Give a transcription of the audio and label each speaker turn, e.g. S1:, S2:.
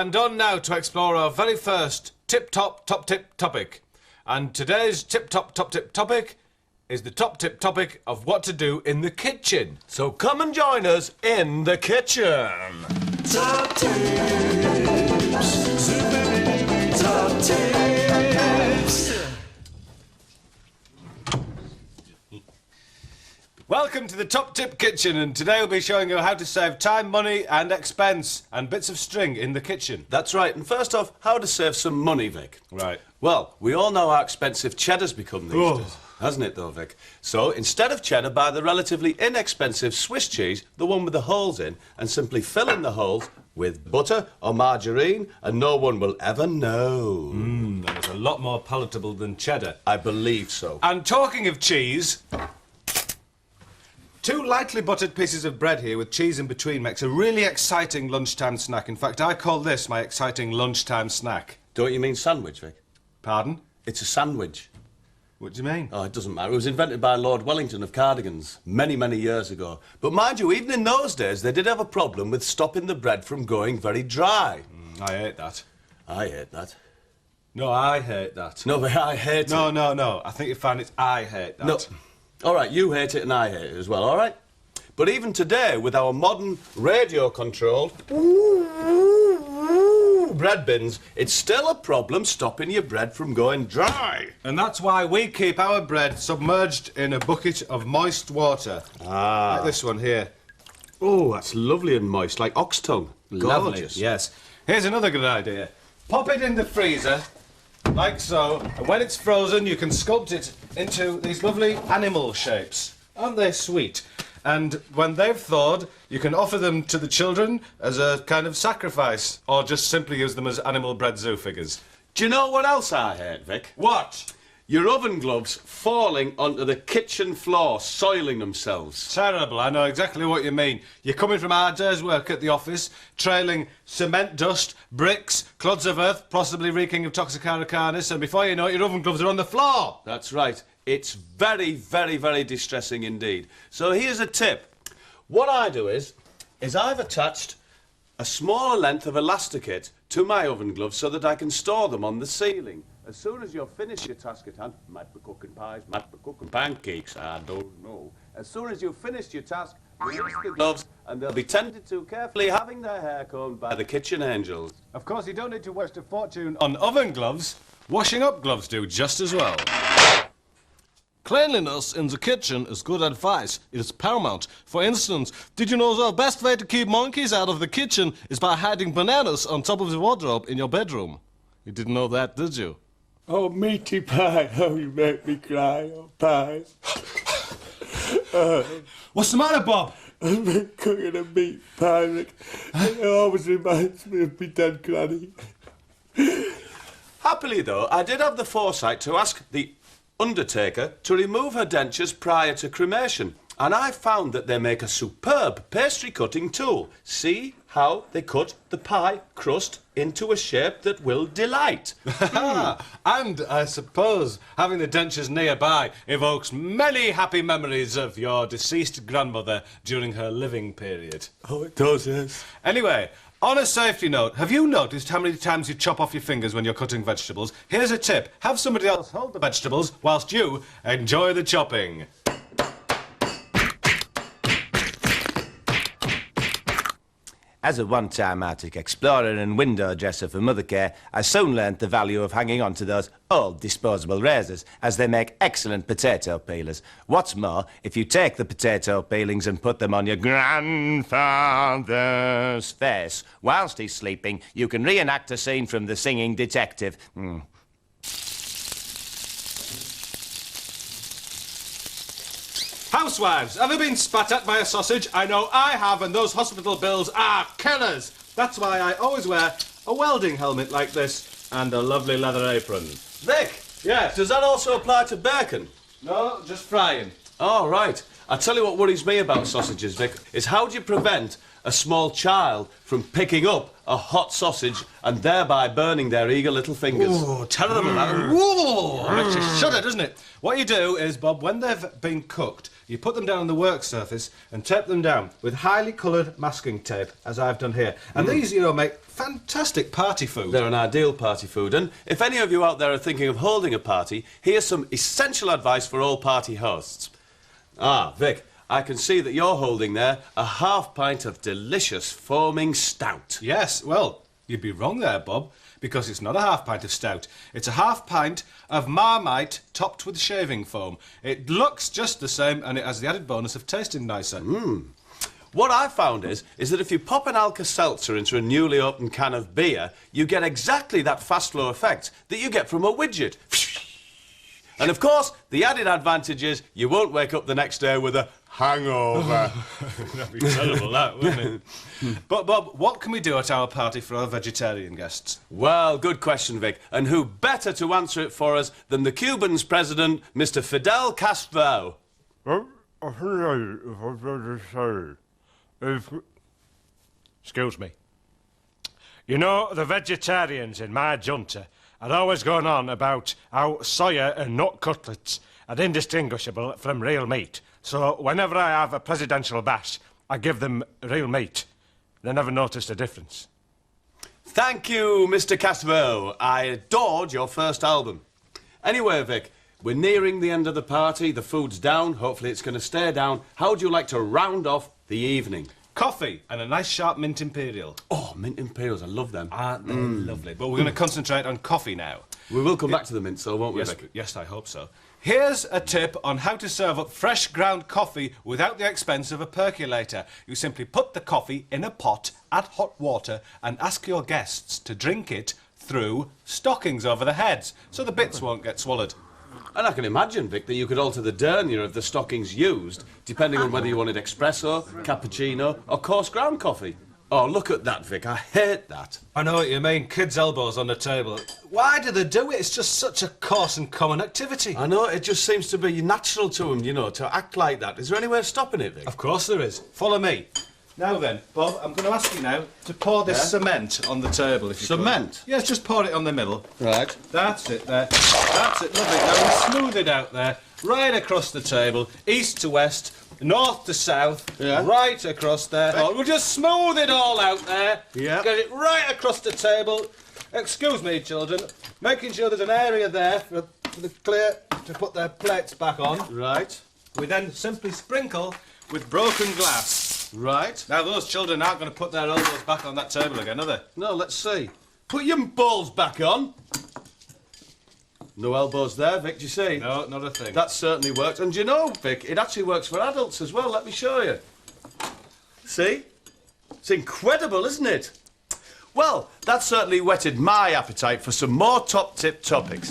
S1: And on now to explore our very first top tip topic. And today's top tip topic is the top tip topic of what to do in the kitchen.
S2: So come and join us in the kitchen.
S3: Top tips. Super top tips.
S1: Welcome to the Top Tip Kitchen, and today we'll be showing you how to save time, money and expense and bits of string in the kitchen.
S2: That's right, and first off, how to save some money, Vic.
S1: Right.
S2: Well, we all know how expensive cheddar's become these days, hasn't it though, Vic? So instead of cheddar, buy the relatively inexpensive Swiss cheese, the one with the holes in, and simply fill in the holes with butter or margarine, and no one will ever know.
S1: That is a lot more palatable than cheddar.
S2: I believe so.
S1: And talking of cheese, 2 lightly buttered pieces of bread here with cheese in between makes a really exciting lunchtime snack. In fact, I call this my exciting lunchtime snack.
S2: Don't you mean sandwich, Vic?
S1: Pardon?
S2: It's a sandwich.
S1: What do you mean?
S2: Oh, it doesn't matter. It was invented by Lord Wellington of cardigans many, many years ago. But mind you, even in those days, they did have a problem with stopping the bread from going very dry.
S1: I hate that.
S2: I hate that.
S1: No, I hate that.
S2: No, but I hate it.
S1: No. I think you found it. I hate that.
S2: No. All right, you hate it and I hate it as well, all right? But even today, with our modern radio-controlled bread bins, it's still a problem stopping your bread from going dry.
S1: And that's why we keep our bread submerged in a bucket of moist water. Like this one here.
S2: Oh, that's lovely and moist, like ox tongue.
S1: Lovely.
S2: Gorgeous.
S1: Yes. Here's another good idea. Pop it in the freezer, like so, and when it's frozen, you can sculpt it into these lovely animal shapes. Aren't they sweet? And when they've thawed, you can offer them to the children as a kind of sacrifice, or just simply use them as animal bread zoo figures.
S2: Do you know what else I hate, Vic?
S1: What?
S2: Your oven gloves falling onto the kitchen floor, soiling themselves.
S1: Terrible, I know exactly what you mean. You're coming from a hard day's work at the office, trailing cement dust, bricks, clods of earth, possibly reeking of Toxicara carnis, and before you know it, your oven gloves are on the floor.
S2: That's right. It's very, very, very distressing indeed. So here's a tip. What I do is I've attached a smaller length of elasticate to my oven gloves so that I can store them on the ceiling. As soon as you've finished your task at hand, might be cooking pies, might be cooking pancakes, I don't know. As soon as you've finished your task, release the gloves and they'll be tended to carefully, having their hair combed by the kitchen angels.
S1: Of course, you don't need to waste a fortune on oven gloves. Washing up gloves do just as well. Cleanliness in the kitchen is good advice. It is paramount. For instance, did you know the best way to keep monkeys out of the kitchen is by hiding bananas on top of the wardrobe in your bedroom? You didn't know that, did you?
S4: Oh, meaty pie, oh, you make me cry, oh, pie.
S1: What's the matter, Bob?
S4: I've been cooking a meat pie, Rick. It always reminds me of my dead granny.
S2: Happily, though, I did have the foresight to ask the undertaker to remove her dentures prior to cremation, and I found that they make a superb pastry cutting tool. See how they cut the pie crust into a shape that will delight.
S1: And I suppose having the dentures nearby evokes many happy memories of your deceased grandmother during her living period.
S4: Oh, it does, yes.
S1: Anyway, on a safety note, have you noticed how many times you chop off your fingers when you're cutting vegetables? Here's a tip. Have somebody else hold the vegetables whilst you enjoy the chopping.
S5: As a one-time Arctic explorer and window dresser for Mothercare, I soon learnt the value of hanging on to those old disposable razors, as they make excellent potato peelers. What's more, if you take the potato peelings and put them on your grandfather's face whilst he's sleeping, you can reenact a scene from The Singing Detective.
S1: Housewives, ever been spat at by a sausage? I know I have, and those hospital bills are killers. That's why I always wear a welding helmet like this and a lovely leather apron.
S2: Vic,
S1: Yes.
S2: does that also apply to bacon?
S1: No, just frying.
S2: Oh, right. I tell you what worries me about sausages, Vic, is how do you prevent a small child from picking up a hot sausage and thereby burning their eager little fingers?
S1: Oh, terrible that. Whoa! Makes you shudder, doesn't it? What you do is, Bob, when they've been cooked, you put them down on the work surface and tape them down with highly coloured masking tape, as I've done here. And these, make fantastic party food.
S2: They're an ideal party food, and if any of you out there are thinking of holding a party, here's some essential advice for all party hosts. Ah, Vic, I can see that you're holding there a half pint of delicious foaming stout.
S1: Yes, well, you'd be wrong there, Bob, because it's not a half pint of stout. It's a half pint of Marmite topped with shaving foam. It looks just the same, and it has the added bonus of tasting nicer.
S2: What I found is that if you pop an Alka-Seltzer into a newly opened can of beer, you get exactly that fast flow effect that you get from a widget. And of course, the added advantage is you won't wake up the next day with a hangover.
S1: That'd be terrible, that, wouldn't it? But, Bob, what can we do at our party for our vegetarian guests?
S2: Well, good question, Vic. And who better to answer it for us than the Cubans' president, Mr. Fidel Castro?
S4: Excuse me. You know, the vegetarians in my junta are always going on about how soya and nut cutlets are indistinguishable from real meat. So whenever I have a presidential bash, I give them real meat. They never noticed a difference.
S2: Thank you, Mr. Castro. I adored your first album. Anyway, Vic, we're nearing the end of the party. The food's down. Hopefully it's going to stay down. How would you like to round off the evening?
S1: Coffee and a nice sharp mint imperial.
S2: Oh, mint imperials. I love them.
S1: Aren't they lovely? But we're going to concentrate on coffee now.
S2: We will come back to the mints, though, won't we,
S1: Yes,
S2: Vic?
S1: yes, I hope so. Here's a tip on how to serve up fresh ground coffee without the expense of a percolator. You simply put the coffee in a pot, add hot water, and ask your guests to drink it through stockings over their heads, so the bits won't get swallowed.
S2: And I can imagine, Vic, that you could alter the denier of the stockings used, depending on whether you wanted espresso, cappuccino, or coarse ground coffee. Oh, look at that, Vic. I hate that.
S1: I know what you mean, kids' elbows on the table. Why do they do it? It's just such a coarse and common activity.
S2: I know, it just seems to be natural to them, to act like that. Is there any way of stopping it, Vic?
S1: Of course there is. Follow me. Now then, Bob, I'm going to ask you now to pour this cement on the table, if you could.
S2: Cement?
S1: Yes, just pour it on the middle.
S2: Right.
S1: That's it there. That's it, lovely. Now we smooth it out there, right across the table, east to west, north to south, right across there. Oh, we'll just smooth it all out there.
S2: Yeah.
S1: Get it right across the table. Excuse me, children. Making sure there's an area there for the clear to put their plates back on.
S2: Right.
S1: We then simply sprinkle with broken glass.
S2: Right.
S1: Now, those children aren't going to put their elbows back on that table again, are they?
S2: No, let's see. Put your balls back on. No elbows there, Vic, do you see?
S1: No, not a thing.
S2: That certainly works. And do you know, Vic, it actually works for adults as well. Let me show you. See? It's incredible, isn't it? Well, that certainly whetted my appetite for some more top-tip topics.